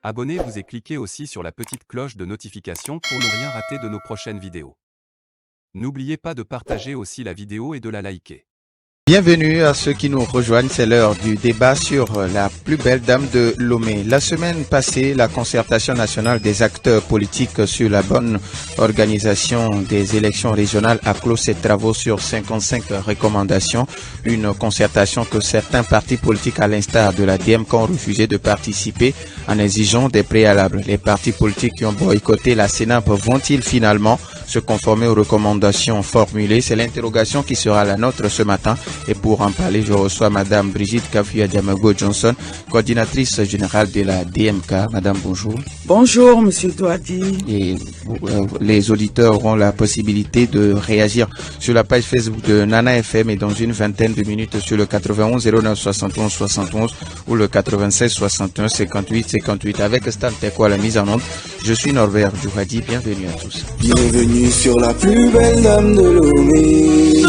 Abonnez-vous et cliquez aussi sur la petite cloche de notification pour ne rien rater de nos prochaines vidéos. N'oubliez pas de partager aussi la vidéo et de la liker. Bienvenue à ceux qui nous rejoignent, c'est l'heure du débat sur la plus belle dame de Lomé. La semaine passée, la concertation nationale des acteurs politiques sur la bonne organisation des élections régionales a clos ses travaux sur 55 recommandations. Une concertation que certains partis politiques à l'instar de la DMK ont refusé de participer en exigeant des préalables. Les partis politiques qui ont boycotté la CENAP vont-ils finalement se conformer aux recommandations formulées? C'est l'interrogation qui sera la nôtre ce matin. Et pour en parler, je reçois Madame Brigitte Kafouya-Diamago-Johnson, coordinatrice générale de la DMK. Madame, bonjour. Bonjour, Monsieur Douadi. Et les auditeurs auront la possibilité de réagir sur la page Facebook de Nana FM et dans une vingtaine de minutes sur le 91 09 71 71 ou le 96 61 58 58 avec Stan Teko à la mise en onde. Je suis Norbert Douadi. Bienvenue à tous. Bienvenue sur la plus belle dame de Lomé.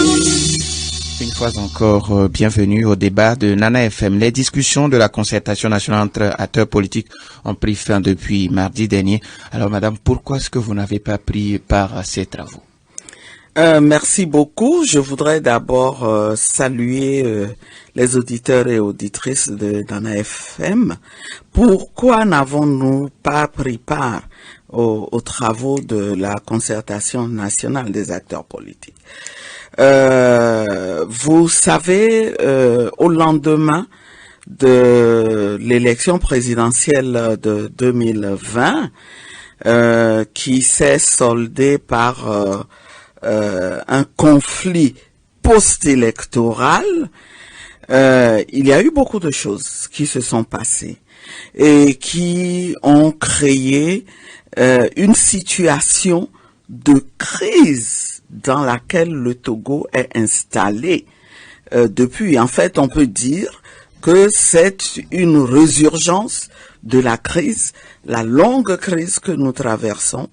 Une fois encore, bienvenue au débat de Nana FM. Les discussions de la concertation nationale entre acteurs politiques ont pris fin depuis mardi dernier. Alors, madame, pourquoi est-ce que vous n'avez pas pris part à ces travaux? Merci beaucoup. Je voudrais d'abord saluer les auditeurs et auditrices de Nana FM. Pourquoi n'avons-nous pas pris part aux travaux de la concertation nationale des acteurs politiques? Vous savez, au lendemain de l'élection présidentielle de 2020, qui s'est soldée par un conflit post-électoral, il y a eu beaucoup de choses qui se sont passées et qui ont créé une situation de crise dans laquelle le Togo est installé depuis. En fait, on peut dire que c'est une résurgence de la crise, la longue crise que nous traversons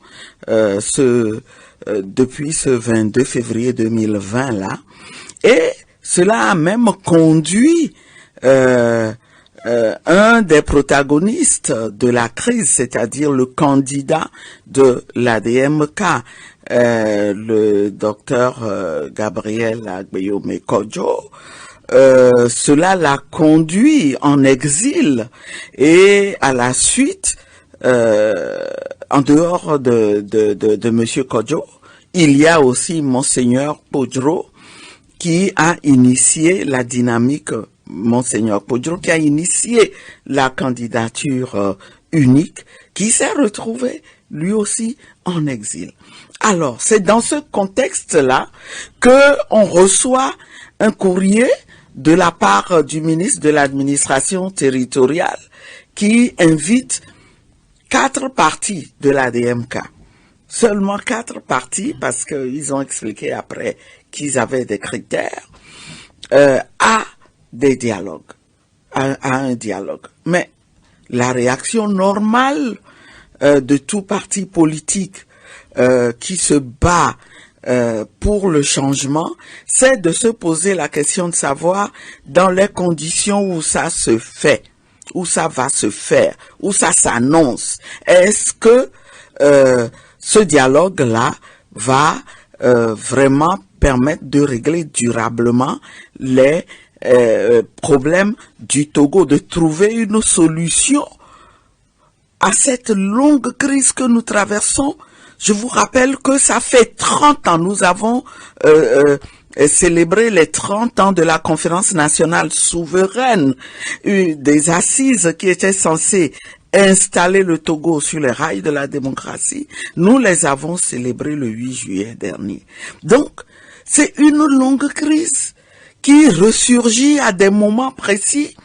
depuis ce 22 février 2020 là. Et cela a même conduit un des protagonistes de la crise, c'est-à-dire le candidat de l'ADMK, le docteur Gabriel Agbeyome Kodjo, cela l'a conduit en exil et à la suite, en dehors de Monsieur Kodjo, il y a aussi Monseigneur Podro qui a initié la dynamique, Monseigneur Podro qui a initié la candidature unique, qui s'est retrouvé lui aussi en exil. Alors, c'est dans ce contexte-là que on reçoit un courrier de la part du ministre de l'administration territoriale qui invite 4 partis de la DMK. Seulement 4 partis, parce qu'ils ont expliqué après qu'ils avaient des critères, à des dialogues, à un dialogue. Mais la réaction normale de tout parti politique qui se bat pour le changement, c'est de se poser la question de savoir dans les conditions où ça se fait, où ça va se faire, où ça s'annonce. Est-ce que ce dialogue-là va vraiment permettre de régler durablement les problèmes du Togo, de trouver une solution à cette longue crise que nous traversons? Je vous rappelle que ça fait 30 ans, nous avons célébré les 30 ans de la conférence nationale souveraine, des assises qui étaient censées installer le Togo sur les rails de la démocratie. Nous les avons célébrés le 8 juillet dernier. Donc, c'est une longue crise qui ressurgit à des moments précis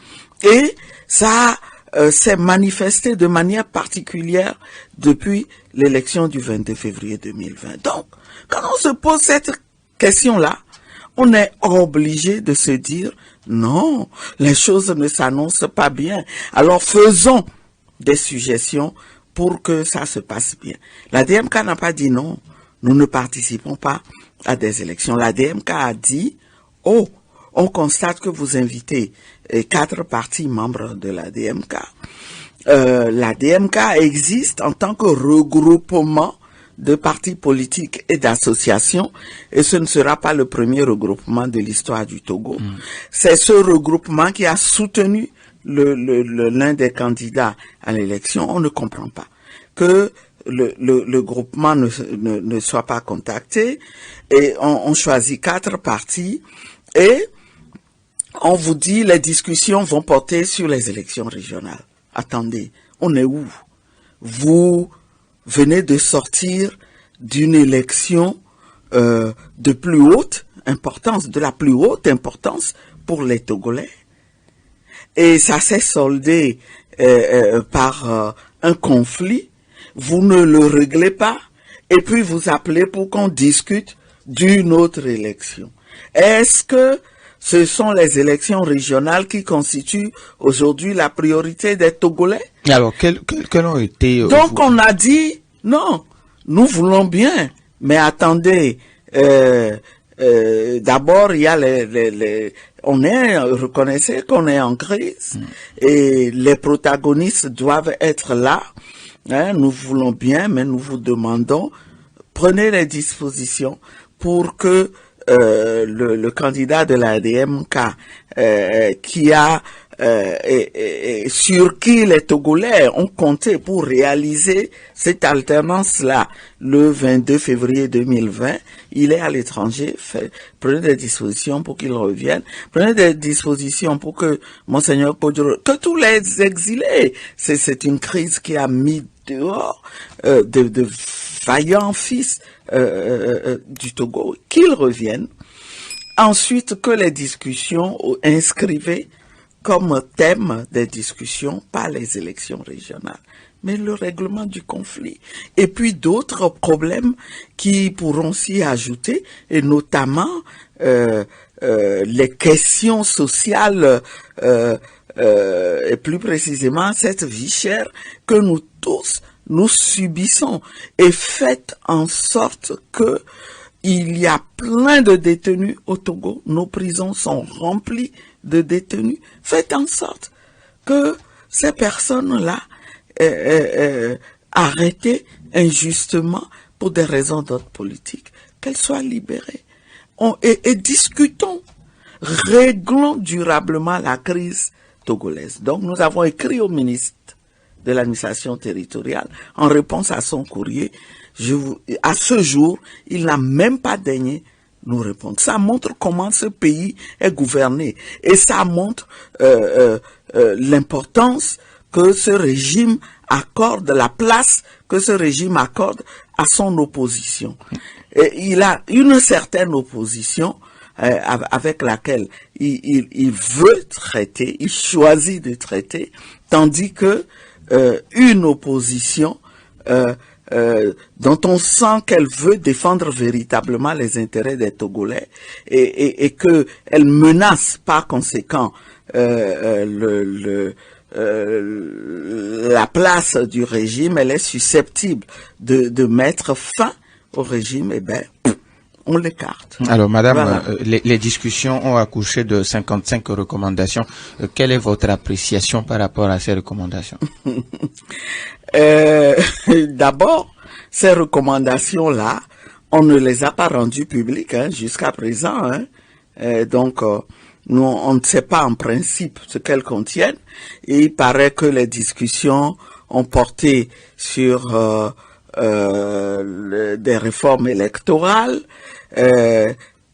et ça s'est manifesté de manière particulière depuis l'élection du 22 février 2020. Donc, quand on se pose cette question-là, on est obligé de se dire non, les choses ne s'annoncent pas bien. Alors faisons des suggestions pour que ça se passe bien. La DMK n'a pas dit non, nous ne participons pas à des élections. La DMK a dit, oh, on constate que vous invitez 4 partis membres de la DMK la DMK existe en tant que regroupement de partis politiques et d'associations, et ce ne sera pas le premier regroupement de l'histoire du Togo. C'est ce regroupement qui a soutenu l'un des candidats à l'élection. On ne comprend pas que le groupement ne soit pas contacté, et on choisit 4 partis, et on vous dit les discussions vont porter sur les élections régionales. Attendez, on est où? Vous venez de sortir d'une élection de plus haute importance, de la plus haute importance pour les Togolais. Et ça s'est soldé par un conflit. Vous ne le réglez pas, et puis vous appelez pour qu'on discute d'une autre élection. Est-ce que ce sont les élections régionales qui constituent aujourd'hui la priorité des Togolais? Alors, quels ont été... Donc on a dit, non, nous voulons bien, mais attendez, d'abord il y a reconnaissez qu'on est en crise, et les protagonistes doivent être là. Hein, nous voulons bien, mais nous vous demandons, prenez les dispositions pour que le candidat de la DMK qui a sur qui les Togolais ont compté pour réaliser cette alternance-là le 22 février 2020, il est à l'étranger. Prenez des dispositions pour qu'il revienne. Prenez des dispositions pour que Monseigneur Kodjo, que tous les exilés, c'est une crise qui a mis dehors de vaillants fils du Togo, qu'ils reviennent. Ensuite, que les discussions inscrivez comme thème des discussions, pas les élections régionales, mais le règlement du conflit. Et puis d'autres problèmes qui pourront s'y ajouter, et notamment les questions sociales, et plus précisément cette vie chère que nous tous, nous subissons. Et faites en sorte que il y a plein de détenus au Togo. Nos prisons sont remplies de détenus. Faites en sorte que ces personnes-là, arrêtées injustement pour des raisons d'ordre politique, qu'elles soient libérées. Et discutons, réglons durablement la crise togolaise. Donc nous avons écrit au ministre de l'administration territoriale en réponse à son courrier. À ce jour, il n'a même pas daigné nous répondre. Ça montre comment ce pays est gouverné, et ça montre l'importance que ce régime accorde, la place que ce régime accorde à son opposition. Et il a une certaine opposition avec laquelle il veut traiter, il choisit de traiter, tandis que une opposition dont on sent qu'elle veut défendre véritablement les intérêts des Togolais, et que elle menace par conséquent la place du régime, elle est susceptible de mettre fin au régime, et ben on l'écarte. Alors madame, voilà. Les discussions ont accouché de 55 recommandations. Quelle est votre appréciation par rapport à ces recommandations? D'abord, ces recommandations-là, on ne les a pas rendues publiques jusqu'à présent. Donc, nous, on ne sait pas en principe ce qu'elles contiennent. Et il paraît que les discussions ont porté sur des réformes électorales,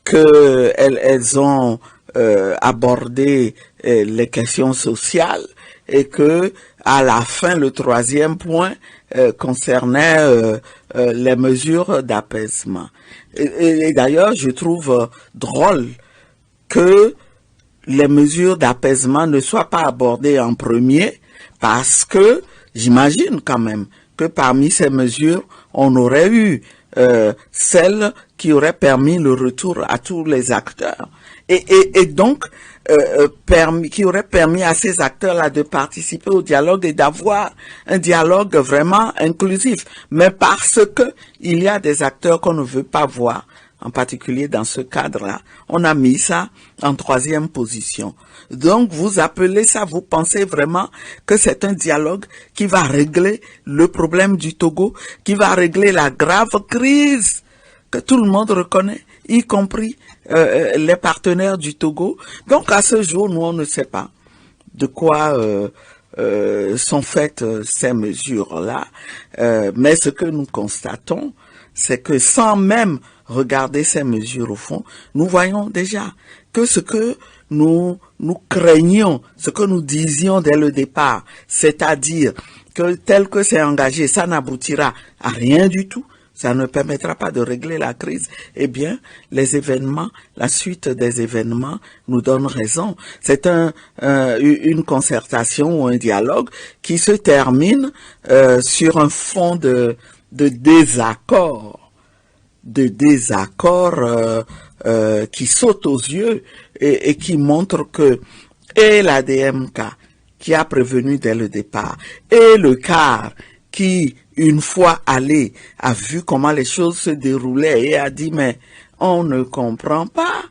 qu'elles ont abordé les questions sociales, et que à la fin, le troisième point concernait les mesures d'apaisement. Et d'ailleurs, je trouve drôle que les mesures d'apaisement ne soient pas abordées en premier, parce que j'imagine quand même que parmi ces mesures, on aurait eu celles qui auraient permis le retour à tous les acteurs, et donc qui aurait permis à ces acteurs-là de participer au dialogue et d'avoir un dialogue vraiment inclusif. Mais parce que il y a des acteurs qu'on ne veut pas voir en particulier dans ce cadre-là, on a mis ça en 3e position. Donc, vous appelez ça, vous pensez vraiment que c'est un dialogue qui va régler le problème du Togo, qui va régler la grave crise que tout le monde reconnaît, y compris les partenaires du Togo. Donc, à ce jour, nous, on ne sait pas de quoi sont faites ces mesures-là. Mais ce que nous constatons, c'est que sans même regarder ces mesures au fond, nous voyons déjà que ce que nous craignions, ce que nous disions dès le départ, c'est-à-dire que tel que c'est engagé, ça n'aboutira à rien du tout, ça ne permettra pas de régler la crise, eh bien, les événements, la suite des événements nous donne raison. C'est une concertation ou un dialogue qui se termine sur un fond de désaccord, qui saute aux yeux et qui montre que et la DMK qui a prévenu dès le départ et le CAR qui, une fois allé, a vu comment les choses se déroulaient et a dit mais on ne comprend pas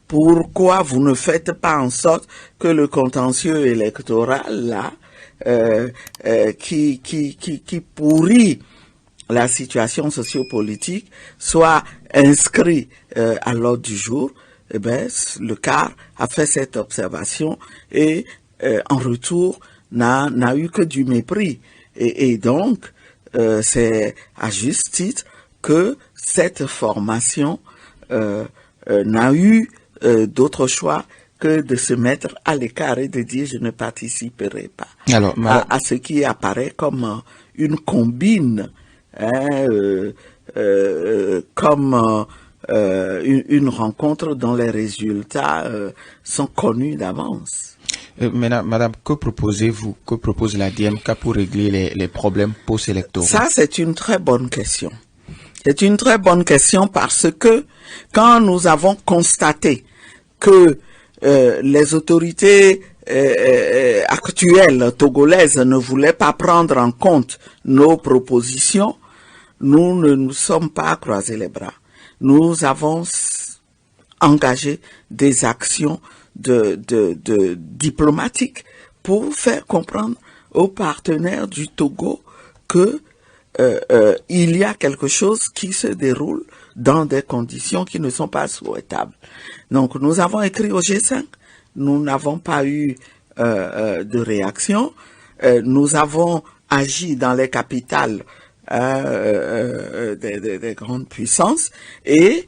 pourquoi vous ne faites pas en sorte que le contentieux électoral là qui pourrit la situation sociopolitique soit inscrit à l'ordre du jour. Eh bien, le CAR a fait cette observation et en retour n'a eu que du mépris. Et donc, c'est à juste titre que cette formation n'a eu d'autre choix que de se mettre à l'écart et de dire je ne participerai pas. Alors, à ce qui apparaît comme une combine, comme une rencontre dont les résultats sont connus d'avance. Madame, que proposez-vous, que propose la DMK pour régler les problèmes post-électoraux? Ça, c'est une très bonne question. C'est une très bonne question parce que quand nous avons constaté que les autorités actuelles togolaises ne voulaient pas prendre en compte nos propositions, nous ne nous sommes pas croisés les bras. Nous avons engagé des actions diplomatiques pour faire comprendre aux partenaires du Togo que il y a quelque chose qui se déroule dans des conditions qui ne sont pas souhaitables. Donc nous avons écrit au G5, nous n'avons pas eu de réaction, nous avons agi dans les capitales des grandes puissances et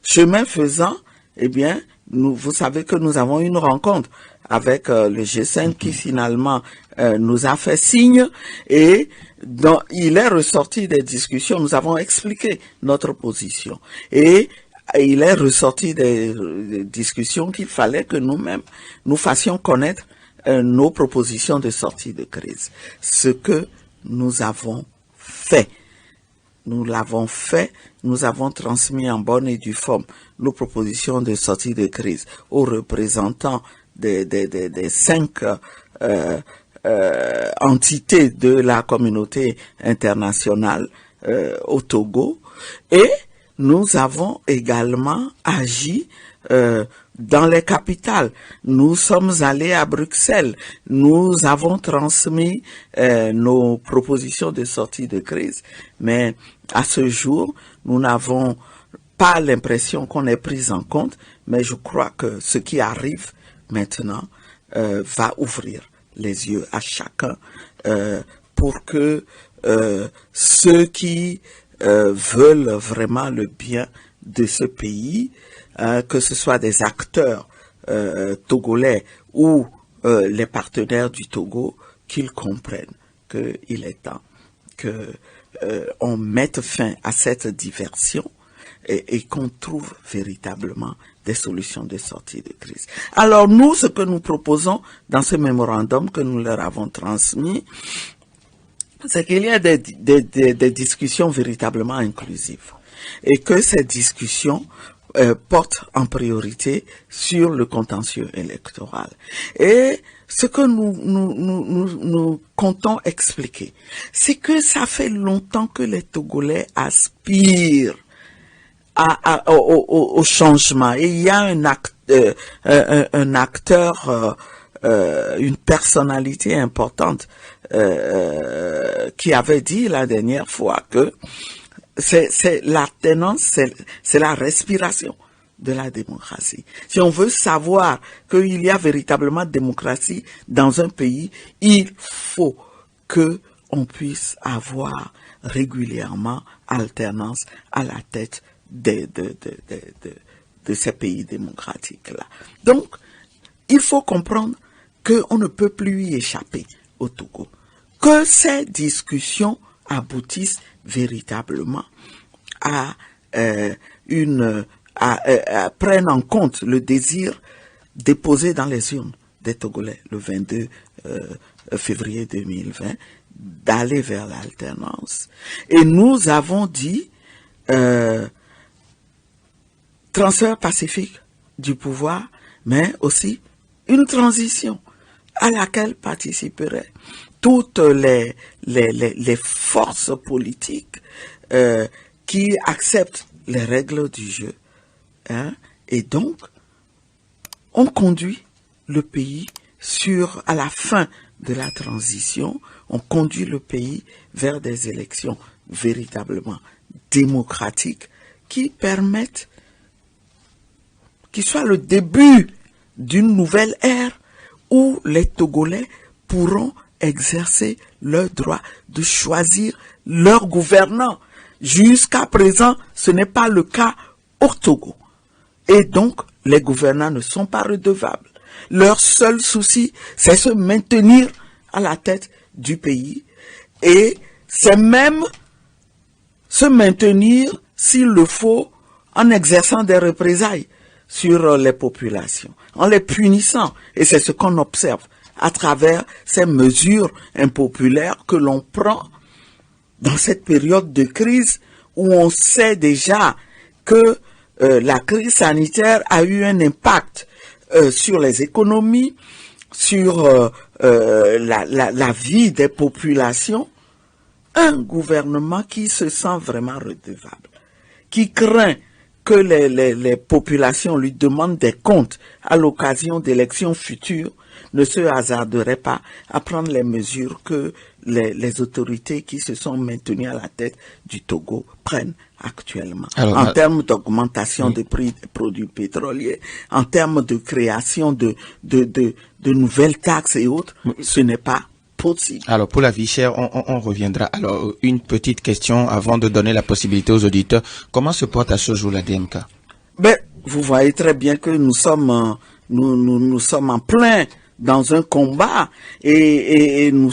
chemin faisant, eh bien, vous savez que nous avons une rencontre avec le G5 qui finalement nous a fait signe et il est ressorti des discussions, nous avons expliqué notre position et il est ressorti des discussions qu'il fallait que nous-mêmes nous fassions connaître nos propositions de sortie de crise. Ce que nous avons fait. Nous l'avons fait, nous avons transmis en bonne et due forme nos propositions de sortie de crise aux représentants des 5 entités de la communauté internationale au Togo et nous avons également agi dans les capitales. Nous sommes allés à Bruxelles. Nous avons transmis nos propositions de sortie de crise. Mais à ce jour, nous n'avons pas l'impression qu'on est pris en compte. Mais je crois que ce qui arrive maintenant va ouvrir les yeux à chacun pour que ceux qui veulent vraiment le bien de ce pays, que ce soit des acteurs togolais ou les partenaires du Togo, qu'ils comprennent qu'il est temps qu'on mette fin à cette diversion et qu'on trouve véritablement des solutions de sortie de crise. Alors nous, ce que nous proposons dans ce mémorandum que nous leur avons transmis, c'est qu'il y a des discussions véritablement inclusives et que ces discussions portent en priorité sur le contentieux électoral. Et ce que nous comptons expliquer, c'est que ça fait longtemps que les Togolais aspirent au changement. Et il y a un acteur, une personnalité importante qui avait dit la dernière fois que c'est l'alternance, c'est la respiration de la démocratie. Si on veut savoir qu'il y a véritablement démocratie dans un pays, il faut que on puisse avoir régulièrement alternance à la tête de ces pays démocratiques-là. Donc, il faut comprendre qu'on ne peut plus y échapper au Togo. Que ces discussions aboutissent véritablement à prennent en compte le désir déposé dans les urnes des Togolais le 22 février 2020 d'aller vers l'alternance. Et nous avons dit transfert pacifique du pouvoir, mais aussi une transition à laquelle participeraient toutes les forces politiques qui acceptent les règles du jeu. Hein? Et donc, on conduit le pays à la fin de la transition, on conduit le pays vers des élections véritablement démocratiques qui permettent, qui soit le début d'une nouvelle ère où les Togolais pourront exercer leur droit de choisir leur gouvernant. Jusqu'à présent, ce n'est pas le cas au Togo. Et donc, les gouvernants ne sont pas redevables. Leur seul souci, c'est se maintenir à la tête du pays. Et c'est même se maintenir, s'il le faut, en exerçant des représailles sur les populations, en les punissant. Et c'est ce qu'on observe à travers ces mesures impopulaires que l'on prend dans cette période de crise où on sait déjà que la crise sanitaire a eu un impact sur les économies, sur la vie des populations. Un gouvernement qui se sent vraiment redevable, qui craint que les populations lui demandent des comptes à l'occasion d'élections futures, ne se hasarderait pas à prendre les mesures que les autorités qui se sont maintenues à la tête du Togo prennent actuellement. Alors, en termes d'augmentation des prix des produits pétroliers, en termes de création de nouvelles taxes et autres, ce n'est pas possible. Alors, pour la vie chère, on reviendra. Alors, une petite question avant de donner la possibilité aux auditeurs. Comment se porte à ce jour la DMK? Vous voyez très bien que nous sommes en plein dans un combat et nous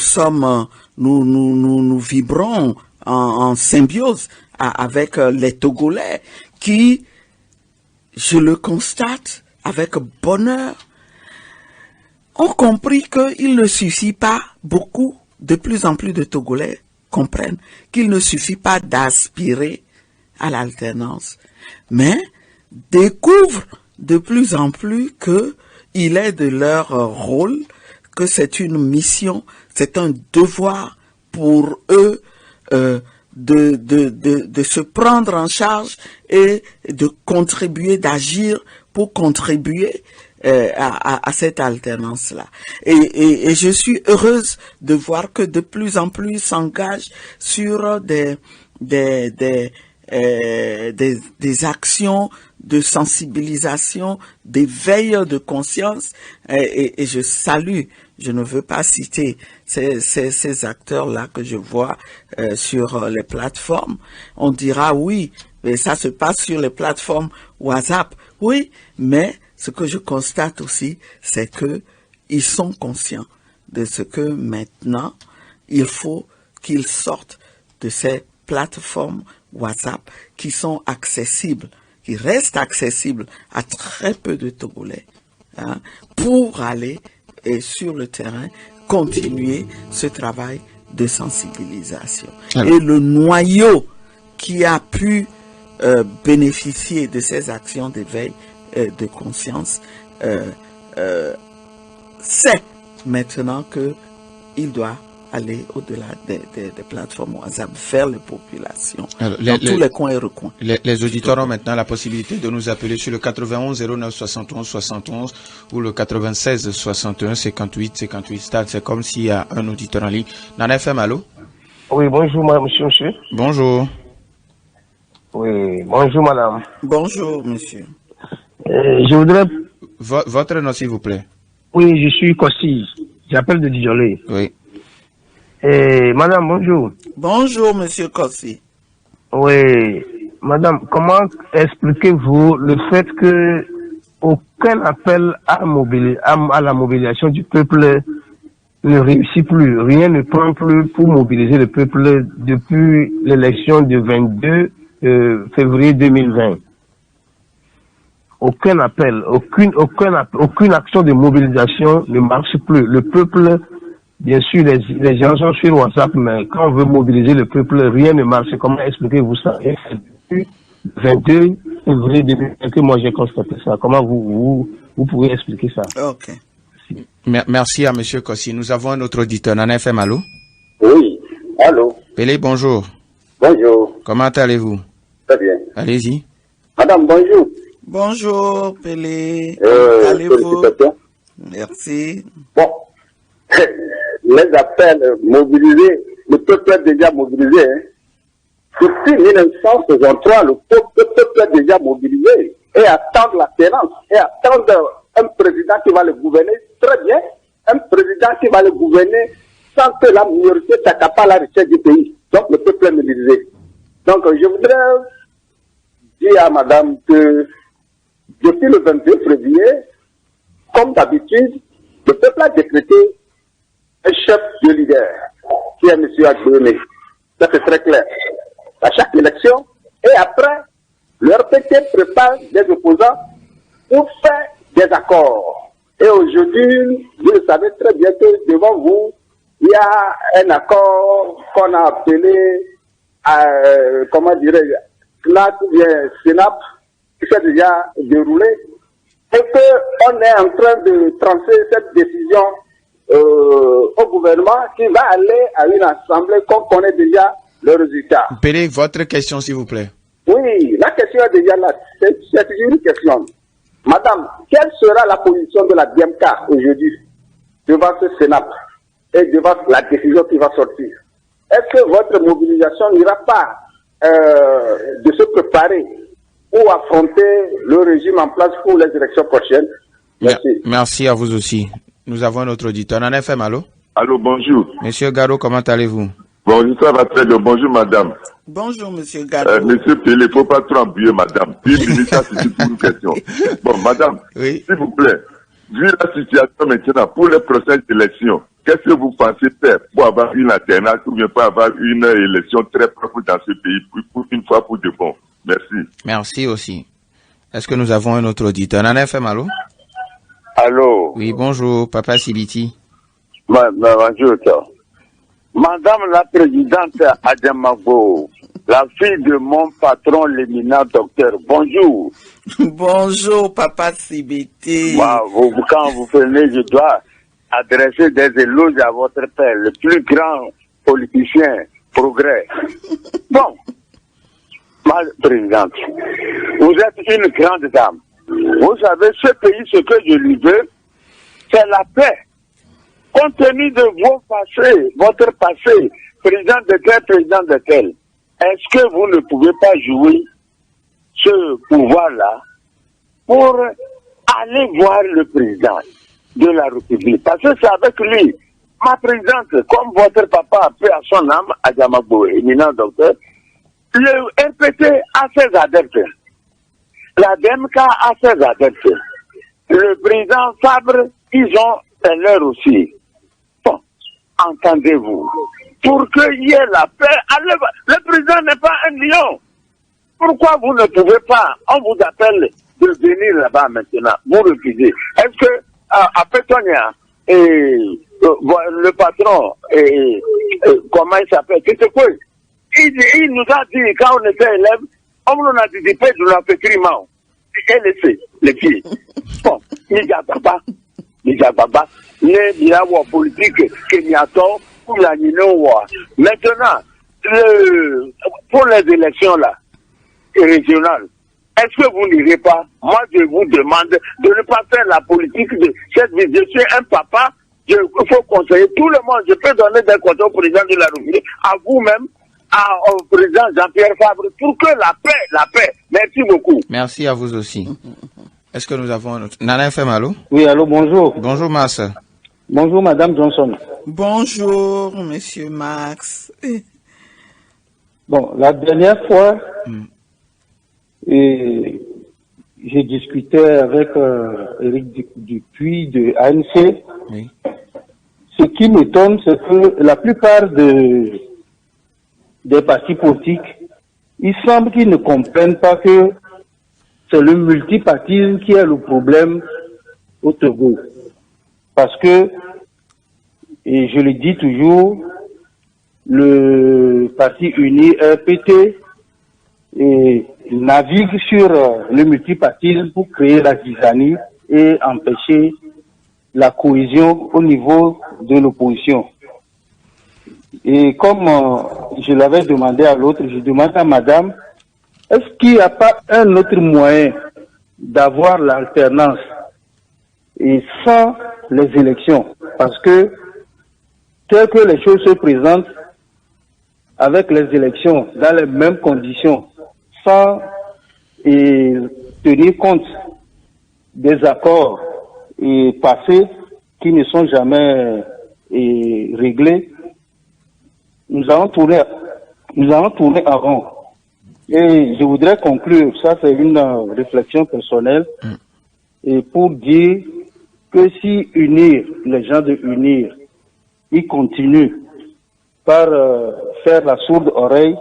vibrons en symbiose avec les Togolais qui, je le constate avec bonheur, ont compris qu'il ne suffit pas, de plus en plus de Togolais comprennent qu'il ne suffit pas d'aspirer à l'alternance, mais découvrent de plus en plus qu'il est de leur rôle, que c'est une mission, c'est un devoir pour eux de se prendre en charge et de contribuer, d'agir pour contribuer à cette alternance-là. Et je suis heureuse de voir que de plus en plus s'engagent sur des actions de sensibilisation, d'éveil de conscience, et je salue, je ne veux pas citer ces acteurs-là que je vois sur les plateformes. On dira oui, mais ça se passe sur les plateformes WhatsApp. Oui, mais ce que je constate aussi, c'est que ils sont conscients de ce que maintenant, il faut qu'ils sortent de ces plateformes WhatsApp qui sont accessibles, qui restent accessibles à très peu de Togolais, hein, pour aller sur le terrain continuer ce travail de sensibilisation. Alors, et le noyau qui a pu bénéficier de ces actions d'éveil de conscience sait maintenant qu'il doit aller au-delà des plateformes WhatsApp vers les populations, Alors, dans tous les coins et recoins. Les auditeurs ont maintenant la possibilité de nous appeler sur le 91 09 71 71 ou le 96 61 58 58 stade. C'est comme s'il y a un auditeur en ligne. Nana FM, allô? Oui, bonjour, monsieur. Bonjour. Oui, bonjour, madame. Bonjour, monsieur. Je voudrais... Votre nom, s'il vous plaît. Oui, je suis Kossi. J'appelle de Dijolé. Oui. Madame, bonjour. Bonjour, monsieur Kossi. Oui, madame, comment expliquez-vous le fait que aucun appel à la mobilisation du peuple ne réussit plus? Rien ne prend plus pour mobiliser le peuple depuis l'élection du 22 février 2020. Aucun appel, aucune action de mobilisation ne marche plus. Le peuple, bien sûr, les gens sont sur WhatsApp, mais quand on veut mobiliser le peuple, rien ne marche. Comment expliquez-vous ça? Et c'est depuis 22 février 2020 que moi j'ai constaté ça. Comment vous pouvez expliquer ça? Ok. Merci à monsieur Kossi. Nous avons un autre auditeur. Nana FM, allô? Oui, allô? Pélé, bonjour. Bonjour. Comment allez-vous? Très bien. Allez-y. Madame, bonjour. Bonjour, Pélé. Comment allez-vous? Merci. Bon, les appels mobilisés, le peuple est déjà mobilisé. Hein. Depuis 1963, le peuple est déjà mobilisé et attendre la tenance, et attendre un président qui va le gouverner très bien, un président qui va le gouverner sans que la minorité s'accapare la richesse du pays. Donc le peuple est mobilisé. Donc je voudrais dire à madame que depuis le 22 février, comme d'habitude, le peuple a décrété un chef de leader, qui est M. Agbéomé. Ça c'est très clair. À chaque élection, et après, le RPT prépare des opposants pour faire des accords. Et aujourd'hui, vous le savez très bien que devant vous, il y a un accord qu'on a appelé, comment dirais-je, CNAP ou bien SENAP, qui s'est déjà déroulé, et qu'on est en train de trancher cette décision au gouvernement qui va aller à une assemblée qu'on connaît déjà le résultat. Pélé, votre question, s'il vous plaît. Oui, la question est déjà là. C'est une question. Madame, quelle sera la position de la DMK aujourd'hui devant ce Sénat et devant la décision qui va sortir? Est-ce que votre mobilisation n'ira pas de se préparer pour affronter le régime en place pour les élections prochaines? Merci. Merci à vous aussi. Nous avons un autre auditeur. En FM, allô? Allô, bonjour. Monsieur Garo, comment allez-vous? Bonjour, ça va très bien. Bonjour, madame. Bonjour, monsieur Gado. Monsieur Pélé, il ne faut pas trop embrouiller, madame. Puis, ça, c'est pour une question. Bon, madame, oui. S'il vous plaît, vu la situation maintenant, pour les prochaines élections, qu'est-ce que vous pensez faire pour avoir une alternance ou bien pour avoir une élection très propre dans ce pays, pour une fois pour de bon? Merci. Merci aussi. Est-ce que nous avons un autre auditeur? En FM, allô? Allô? Oui, bonjour, Papa Sibiti. Bonjour. Madame la présidente Adjamagbo, la fille de mon patron, l'éminent docteur, bonjour. Bonjour, Papa Sibiti. Quand vous venez, je dois adresser des éloges à votre père, le plus grand politicien, progrès. Bon, ma présidente, vous êtes une grande dame. Vous savez, ce pays, ce que je lui veux, c'est la paix. Compte tenu de vos passés, votre passé, président de tel, est-ce que vous ne pouvez pas jouer ce pouvoir-là pour aller voir le président de la République? Parce que c'est avec lui, ma présidente, comme votre papa a fait à son âme, à Adjamagbo, éminent docteur, le RPT a ses adeptes. La DMK a ses adeptes. Le président Fabre, ils ont leur aussi. Bon, entendez-vous, pour qu'il y ait la paix, le président n'est pas un lion. Pourquoi vous ne pouvez pas, on vous appelle de venir là-bas maintenant, vous refusez? Est-ce que à Pétonia, le patron, comment il s'appelle, il nous a dit, quand on était élève, on nous a dit, nous a fait criment. Et laissez les filles. Bon, Nija Baba, les Birawa politique, Kenyaton, Maintenant, pour les élections là, régionales, est-ce que vous n'irez pas? Moi, je vous demande de ne pas faire la politique de cette vie. Je suis un papa, il faut conseiller tout le monde. Je peux donner des conseils au président de la République, à vous-même, au président Jean-Pierre Fabre, pour que la paix. Merci beaucoup. Merci à vous aussi. Est-ce que nous avons... Nana FM, allô? Oui, allô, bonjour. Bonjour, Max. Bonjour, Madame Johnson. Bonjour, Monsieur Max. Bon, la dernière fois, j'ai discuté avec Éric Dupuis de ANC. Oui. Ce qui m'étonne, c'est que la plupart des partis politiques, il semble qu'ils ne comprennent pas que c'est le multipartisme qui est le problème au Togo. Parce que, et je le dis toujours, le parti uni RPT navigue sur le multipartisme pour créer la zizanie et empêcher la cohésion au niveau de l'opposition. Et comme je l'avais demandé à l'autre, je demande à madame, est-ce qu'il n'y a pas un autre moyen d'avoir l'alternance et sans les élections? Parce que, telles que les choses se présentent, avec les élections, dans les mêmes conditions, sans tenir compte des accords passés qui ne sont jamais réglés, nous allons tourner en rond. Et je voudrais conclure, ça c'est une réflexion personnelle, et pour dire que si unir, les gens de unir, ils continuent par faire la sourde oreille,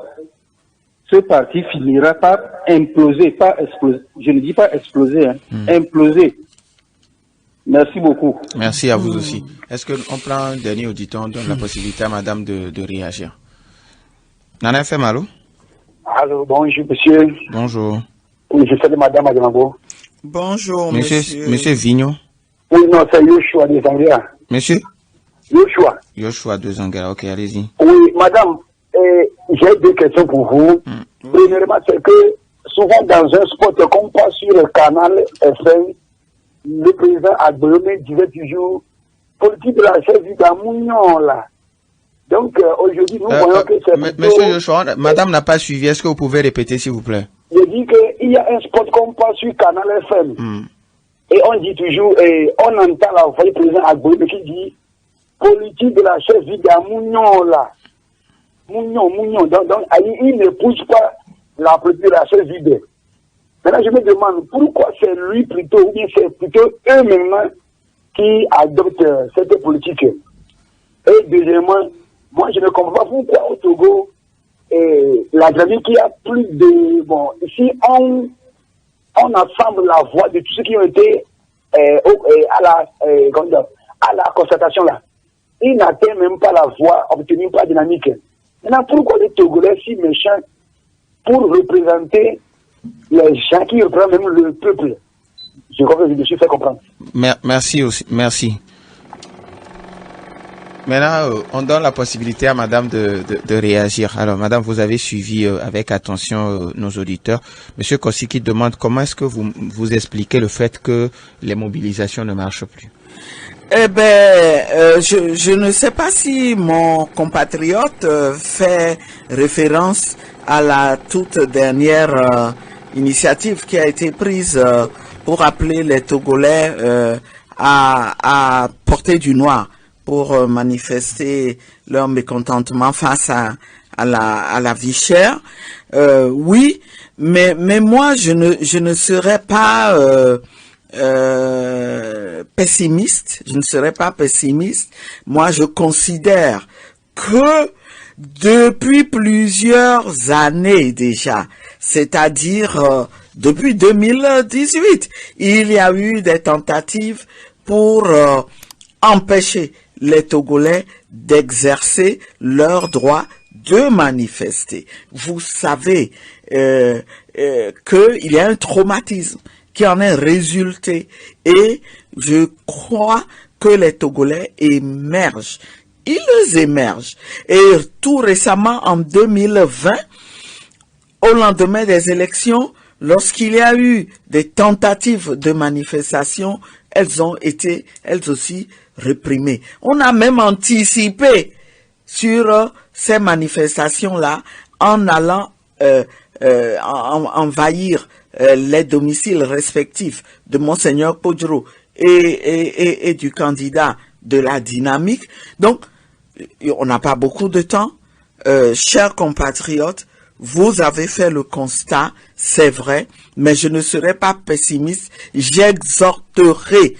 ce parti finira par imploser, pas exploser. Je ne dis pas exploser, imploser. Merci beaucoup. Merci à vous aussi. Est-ce qu'on prend un dernier auditeur, on donne la possibilité à madame de réagir? Nana FM, allô? Allô, bonjour, monsieur. Bonjour. Oui, je salue madame Ademabo. Bonjour, monsieur. Monsieur Vignon. Oui, non, c'est Yoshua des Anglais. Monsieur? Yoshua de Zangara, ok, allez-y. Oui, madame, j'ai deux questions pour vous. Premièrement, c'est que souvent dans un spot qu'on passe sur le canal FM, le président Agbeyome disait toujours politique de la chaise d'Amounion là. Donc aujourd'hui, nous voyons que c'est plutôt... Monsieur Yoshua, madame n'a pas suivi, est-ce que vous pouvez répéter s'il vous plaît? Je dis qu'il y a un spot qu'on passe sur canal FM. Et on dit toujours, on entend la voix du président Agbeyome qui dit politique de la chaise vide à Mounion là. Mounion. Donc, il ne pousse pas la politique de la chaise vide. Maintenant, je me demande pourquoi c'est lui plutôt, ou bien c'est plutôt eux maintenant qui adoptent cette politique. Et deuxièmement, moi je ne comprends pas pourquoi au Togo, la gravité qui a plus de... Bon, ici on assemble la voix de tous ceux qui ont été à la concertation là. Ils n'atteignent même pas la voix obtenue par dynamique. Maintenant, pourquoi les Togolais si méchants pour représenter les gens qui représentent même le peuple? Je crois que je me suis fait comprendre. Merci aussi, merci. Maintenant, on donne la possibilité à madame de réagir. Alors, madame, vous avez suivi avec attention nos auditeurs. Monsieur Kosiki demande comment est-ce que vous expliquez le fait que les mobilisations ne marchent plus? Eh ben, je ne sais pas si mon compatriote fait référence à la toute dernière initiative qui a été prise pour appeler les Togolais à porter du noir pour manifester leur mécontentement face à la vie chère. Oui, mais moi je ne serais pas pessimiste. Je ne serais pas pessimiste. Moi, je considère que depuis plusieurs années déjà, c'est-à-dire depuis 2018, il y a eu des tentatives pour empêcher les Togolais d'exercer leur droit de manifester. Vous savez qu'il y a un traumatisme qui en est résulté, et je crois que les Togolais émergent ils émergent. Et tout récemment, en 2020, au lendemain des élections, lorsqu'il y a eu des tentatives de manifestation, elles ont été, elles aussi, réprimées. On a même anticipé sur ces manifestations-là en allant envahir les domiciles respectifs de Monseigneur Podjoro et du candidat de la dynamique. Donc, on n'a pas beaucoup de temps. Chers compatriotes, vous avez fait le constat, c'est vrai, mais je ne serai pas pessimiste. J'exhorterai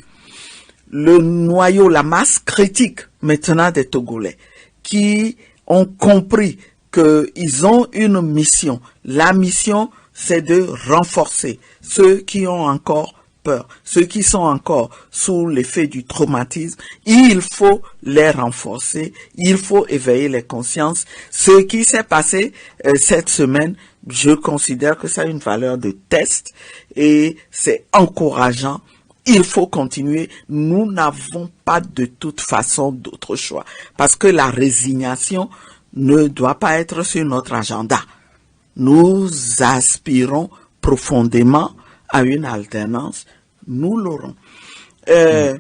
le noyau, la masse critique maintenant des Togolais qui ont compris qu'ils ont une mission. La mission, c'est de renforcer ceux qui ont encore peur, ceux qui sont encore sous l'effet du traumatisme. Il faut les renforcer, il faut éveiller les consciences. Ce qui s'est passé cette semaine, je considère que ça a une valeur de test et c'est encourageant. Il faut continuer. Nous n'avons pas de toute façon d'autre choix parce que la résignation ne doit pas être sur notre agenda. Nous aspirons profondément à une alternance. Nous l'aurons. Il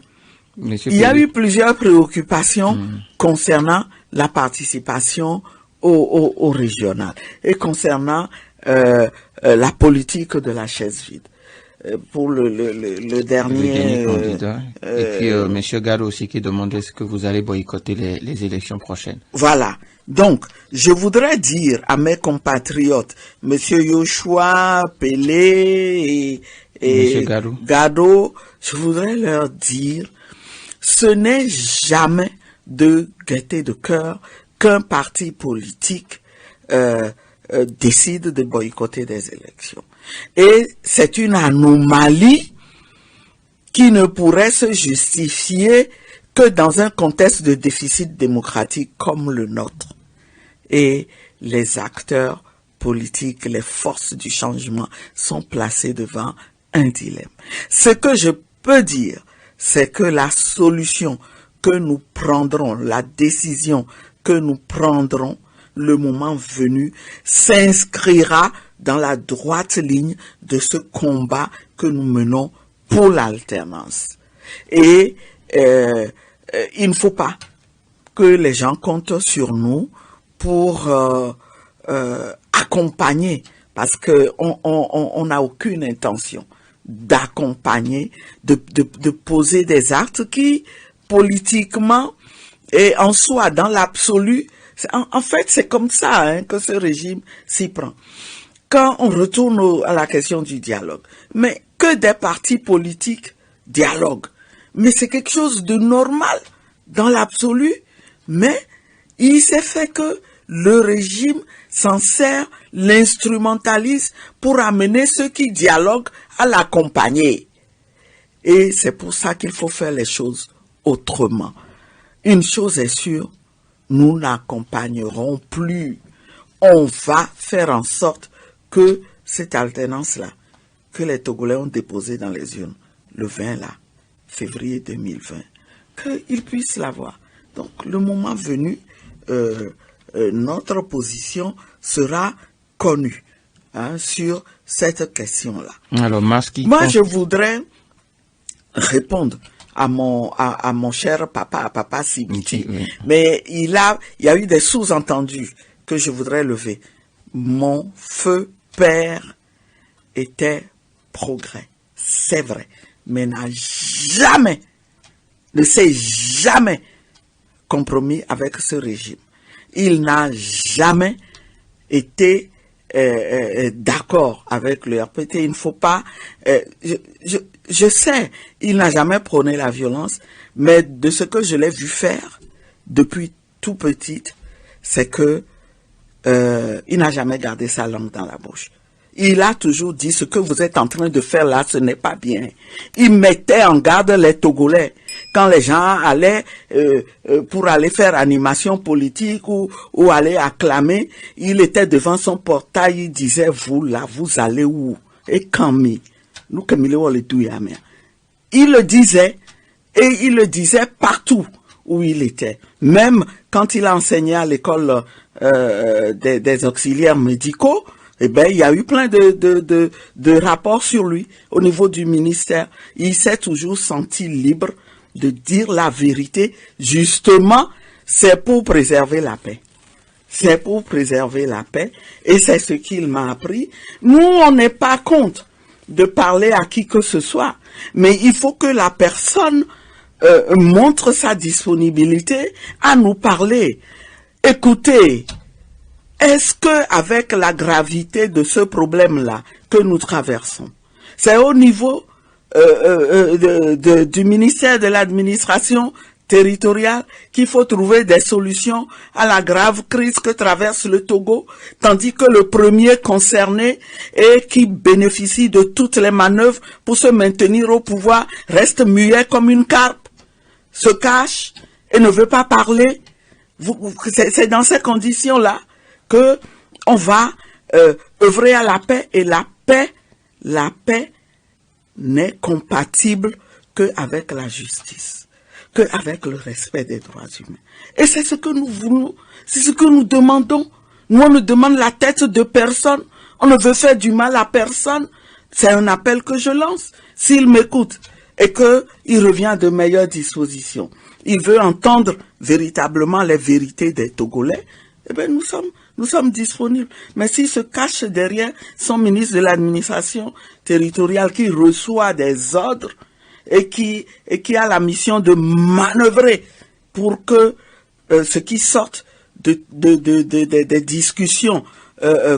y a eu plusieurs préoccupations concernant la participation au régional et concernant la politique de la chaise vide. Pour le dernier candidat. Et puis M. Gado aussi qui demandait est-ce que vous allez boycotter les élections prochaines. Voilà. Donc, je voudrais dire à mes compatriotes, M. Yoshua, Pelé et Gado, je voudrais leur dire, ce n'est jamais de gaieté de cœur qu'un parti politique décide de boycotter des élections. Et c'est une anomalie qui ne pourrait se justifier que dans un contexte de déficit démocratique comme le nôtre. Et les acteurs politiques, les forces du changement sont placés devant un dilemme. Ce que je peux dire, c'est que la solution que nous prendrons, la décision que nous prendrons, le moment venu, s'inscrira dans la droite ligne de ce combat que nous menons pour l'alternance. Et il ne faut pas que les gens comptent sur nous pour accompagner, parce que on n'a aucune intention d'accompagner, de poser des actes qui, politiquement et en soi, dans l'absolu, en fait, c'est comme ça que ce régime s'y prend. Quand on retourne à la question du dialogue, mais que des partis politiques dialoguent, mais c'est quelque chose de normal dans l'absolu, mais il s'est fait que le régime s'en sert, l'instrumentalise pour amener ceux qui dialoguent à l'accompagner. Et c'est pour ça qu'il faut faire les choses autrement. Une chose est sûre, nous n'accompagnerons plus. On va faire en sorte que cette alternance-là, que les Togolais ont déposée dans les urnes, le 20 février 2020, qu'ils puissent l'avoir. Donc, le moment venu, notre position sera connue sur cette question-là. Alors, moi, je voudrais répondre à mon cher papa, à papa Sibiti. Oui. Mais il y a eu des sous-entendus que je voudrais lever. Mon feu père était progrès, c'est vrai, mais ne s'est jamais compromis avec ce régime. Il n'a jamais été d'accord avec le RPT. Il ne faut pas... je sais, il n'a jamais prôné la violence, mais de ce que je l'ai vu faire depuis tout petit, c'est que il n'a jamais gardé sa langue dans la bouche. Il a toujours dit ce que vous êtes en train de faire là, ce n'est pas bien. Il mettait en garde les Togolais. Quand les gens allaient pour aller faire animation politique ou aller acclamer, il était devant son portail, il disait, vous là, vous allez où? Et Kami, nous Kamile le tout. Il le disait, et il le disait partout où il était. Même quand il a enseigné à l'école des auxiliaires médicaux, eh ben, il y a eu plein de rapports sur lui au niveau du ministère. Il s'est toujours senti libre de dire la vérité. Justement, c'est pour préserver la paix. C'est pour préserver la paix. Et c'est ce qu'il m'a appris. Nous, on n'est pas contre de parler à qui que ce soit. Mais il faut que la personne montre sa disponibilité à nous parler. Écoutez, est-ce que avec la gravité de ce problème-là que nous traversons, c'est au niveau du ministère de l'administration territoriale qu'il faut trouver des solutions à la grave crise que traverse le Togo, tandis que le premier concerné et qui bénéficie de toutes les manœuvres pour se maintenir au pouvoir reste muet comme une carpe, se cache et ne veut pas parler. C'est dans ces conditions-là que on va œuvrer à la paix, et la paix n'est compatible qu'avec la justice, qu'avec le respect des droits humains. Et c'est ce que nous voulons, c'est ce que nous demandons. Nous, on ne demande la tête de personne, on ne veut faire du mal à personne. C'est un appel que je lance. S'il m'écoute et qu'il revient à de meilleures dispositions, il veut entendre véritablement les vérités des Togolais, eh bien nous sommes disponibles. Mais s'il se cache derrière son ministre de l'administration territoriale qui reçoit des ordres et qui a la mission de manœuvrer pour que ce qui sorte des discussions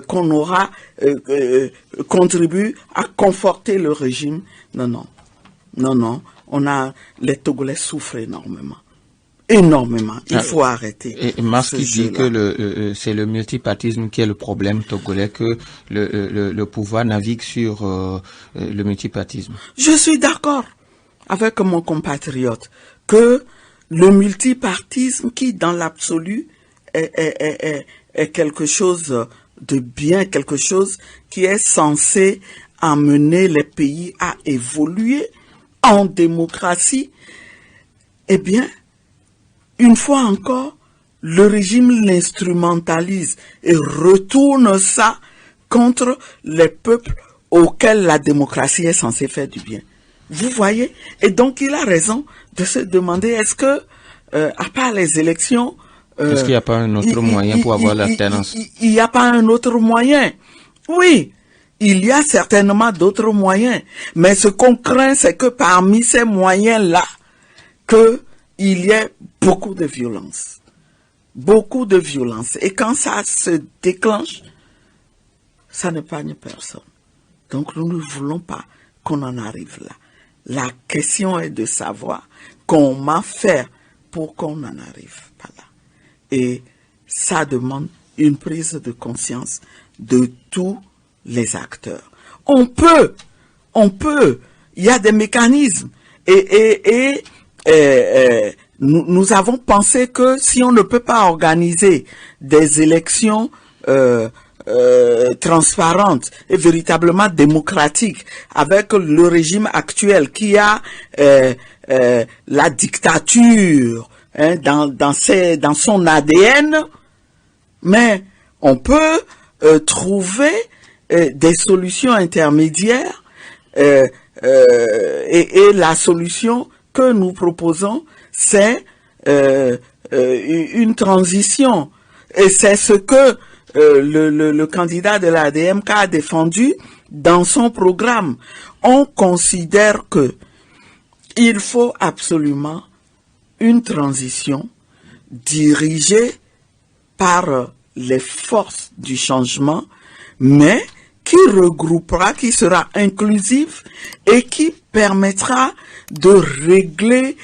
qu'on aura contribue à conforter le régime, non, les Togolais souffrent énormément. Il faut arrêter. Et Marx qui dit que c'est le multipartisme qui est le problème togolais, que le pouvoir navigue sur le multipartisme. Je suis d'accord avec mon compatriote que le multipartisme, qui dans l'absolu est quelque chose de bien, quelque chose qui est censé amener les pays à évoluer en démocratie, eh bien, une fois encore, le régime l'instrumentalise et retourne ça contre les peuples auxquels la démocratie est censée faire du bien. Vous voyez? Et donc, il a raison de se demander, est-ce que, à part les élections... est-ce qu'il n'y a pas un autre moyen pour avoir l'alternance? Il n'y a pas un autre moyen. Oui, il y a certainement d'autres moyens. Mais ce qu'on craint, c'est que parmi ces moyens-là, il y ait beaucoup de violence. Beaucoup de violence. Et quand ça se déclenche, ça n'épargne personne. Donc nous ne voulons pas qu'on en arrive là. La question est de savoir comment faire pour qu'on n'en arrive pas là. Et ça demande une prise de conscience de tous les acteurs. On peut, il y a des mécanismes. Nous avons pensé que si on ne peut pas organiser des élections transparentes et véritablement démocratiques avec le régime actuel qui a la dictature dans son ADN, mais on peut trouver des solutions intermédiaires et la solution que nous proposons, c'est une transition. Et c'est ce que le candidat de la DMK a défendu dans son programme. On considère que il faut absolument une transition dirigée par les forces du changement, mais qui regroupera, qui sera inclusive et qui permettra de régler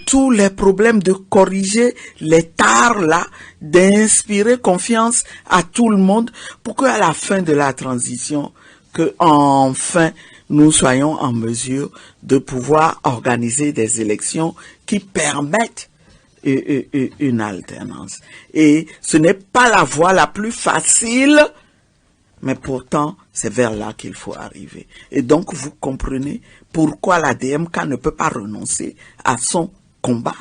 tous les problèmes, de corriger les tares là, d'inspirer confiance à tout le monde pour qu'à la fin de la transition, que enfin nous soyons en mesure de pouvoir organiser des élections qui permettent une alternance. Et ce n'est pas la voie la plus facile, mais pourtant, c'est vers là qu'il faut arriver. Et donc, vous comprenez pourquoi la DMK ne peut pas renoncer à son combat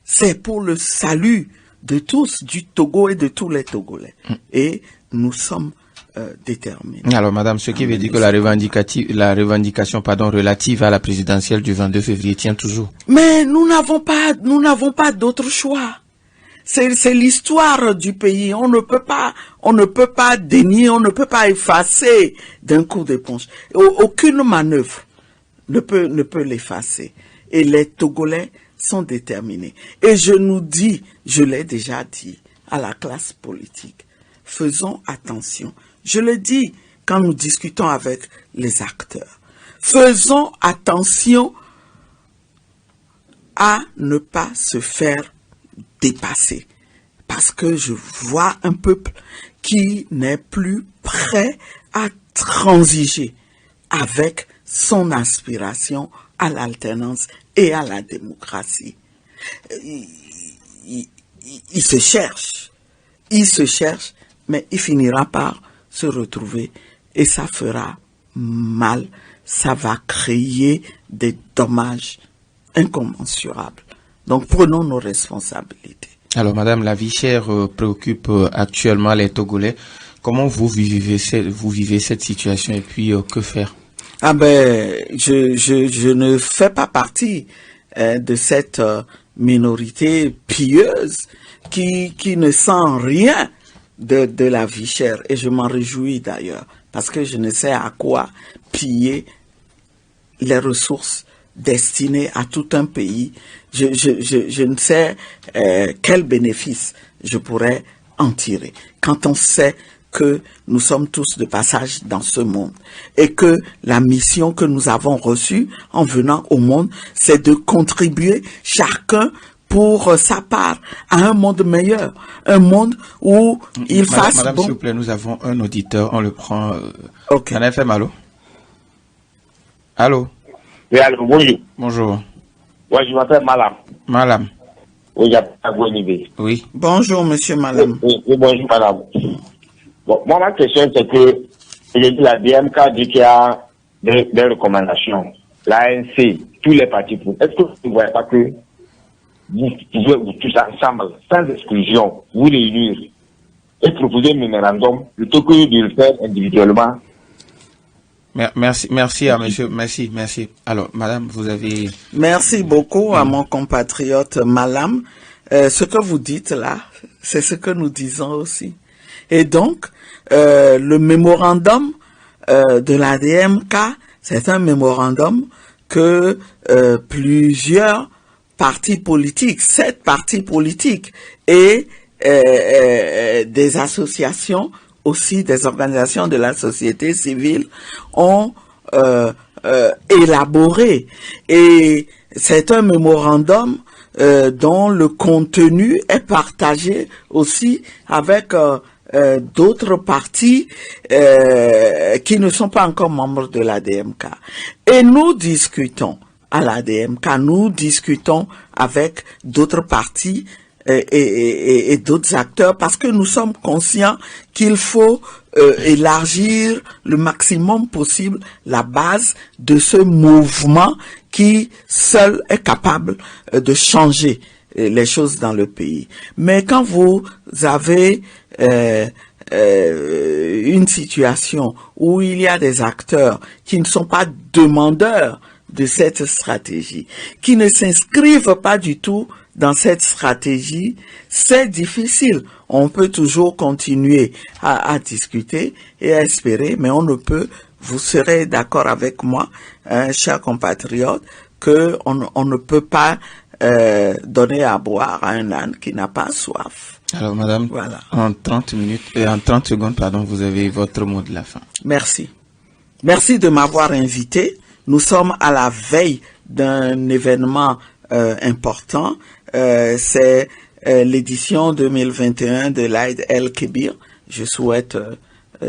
c'est pour le salut de tous, du Togo et de tous les Togolais. Et nous sommes déterminés. Alors, madame, ce qui veut dire que la revendication relative à la présidentielle du 22 février tient toujours. Mais nous n'avons pas d'autre choix. C'est l'histoire du pays. On ne peut pas dénier, on ne peut pas effacer d'un coup d'éponge. Aucune manœuvre ne peut l'effacer. Et les Togolais sont déterminés. Et je l'ai déjà dit à la classe politique, faisons attention. Je le dis quand nous discutons avec les acteurs. Faisons attention à ne pas se faire dépasser. Parce que je vois un peuple qui n'est plus prêt à transiger avec son aspiration à l'alternance et à la démocratie. Il se cherche, mais il finira par se retrouver et ça fera mal, ça va créer des dommages incommensurables. Donc prenons nos responsabilités. Alors madame, la vie chère préoccupe actuellement les Togolais. Comment vous vivez cette situation et puis que faire? Je ne fais pas partie de cette minorité pieuse qui ne sent rien de la vie chère. Et je m'en réjouis d'ailleurs, parce que je ne sais à quoi piller les ressources destinées à tout un pays. Je ne sais quel bénéfice je pourrais en tirer. Quand on sait que nous sommes tous de passage dans ce monde et que la mission que nous avons reçue en venant au monde, c'est de contribuer chacun pour sa part à un monde meilleur, un monde où il fasse Madame, bon. s'il vous plaît, nous avons un auditeur, on le prend. Ok. Madame FM, allô? Allô? Oui, allô, bonjour. Bonjour. Oui, je m'appelle Malam. Malam. Oui, il Oui. Bonjour, monsieur Malam. Oui, bonjour, madame. Bon, moi, ma question, c'est que j'ai dit la DMK dit qu'il y a des recommandations. L'ANC, tous les partis, est-ce que vous ne voyez pas que vous pouvez vous tous ensemble, sans exclusion, vous réunir et proposer un mémorandum plutôt que de le faire individuellement? Merci à monsieur, merci. Alors, madame, vous avez... Merci beaucoup à mon compatriote Malam. Ce que vous dites là, c'est ce que nous disons aussi. Et donc, le mémorandum de la DMK, c'est un mémorandum que plusieurs partis politiques, 7 partis politiques et des associations, aussi des organisations de la société civile ont élaboré. Et c'est un mémorandum dont le contenu est partagé aussi avec d'autres partis qui ne sont pas encore membres de la DMK. Et nous discutons à la DMK, nous discutons avec d'autres partis et d'autres acteurs parce que nous sommes conscients qu'il faut élargir le maximum possible la base de ce mouvement qui seul est capable de changer les choses dans le pays. Mais quand vous avez une situation où il y a des acteurs qui ne sont pas demandeurs de cette stratégie, qui ne s'inscrivent pas du tout dans cette stratégie, c'est difficile. On peut toujours continuer à discuter et à espérer, mais on ne peut, vous serez d'accord avec moi, chers compatriotes, que on ne peut pas donner à boire à un âne qui n'a pas soif. Alors, madame, voilà. en 30 secondes, pardon, vous avez votre mot de la fin. Merci. Merci de m'avoir invité. Nous sommes à la veille d'un événement important. C'est l'édition 2021 de l'Aïd el-Kébir. Je souhaite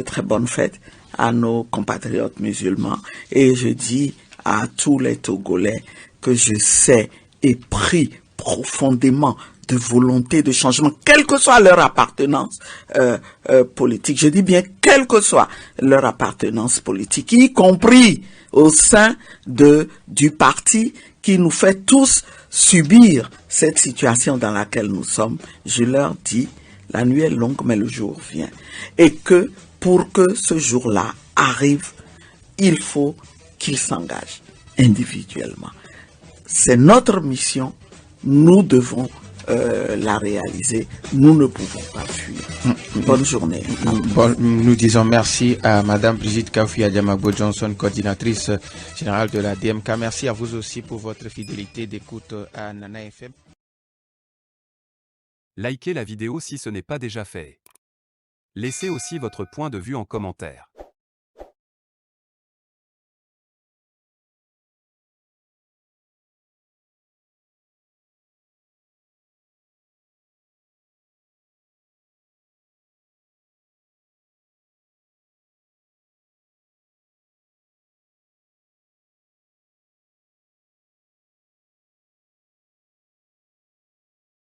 très bonne fête à nos compatriotes musulmans et je dis à tous les Togolais que je sais et prie profondément de volonté de changement, quelle que soit leur appartenance politique. Je dis bien quelle que soit leur appartenance politique, y compris au sein du parti qui nous fait tous subir cette situation dans laquelle nous sommes, je leur dis, la nuit est longue, mais le jour vient. Et que pour que ce jour-là arrive, il faut qu'ils s'engagent individuellement. C'est notre mission, nous devons la réaliser, nous ne pouvons pas fuir. Bonne journée. Nous disons merci à Madame Brigitte Kaouffi Adjamagbo Johnson, coordinatrice générale de la DMK. Merci à vous aussi pour votre fidélité d'écoute à Nana FM. Likez la vidéo si ce n'est pas déjà fait. Laissez aussi votre point de vue en commentaire.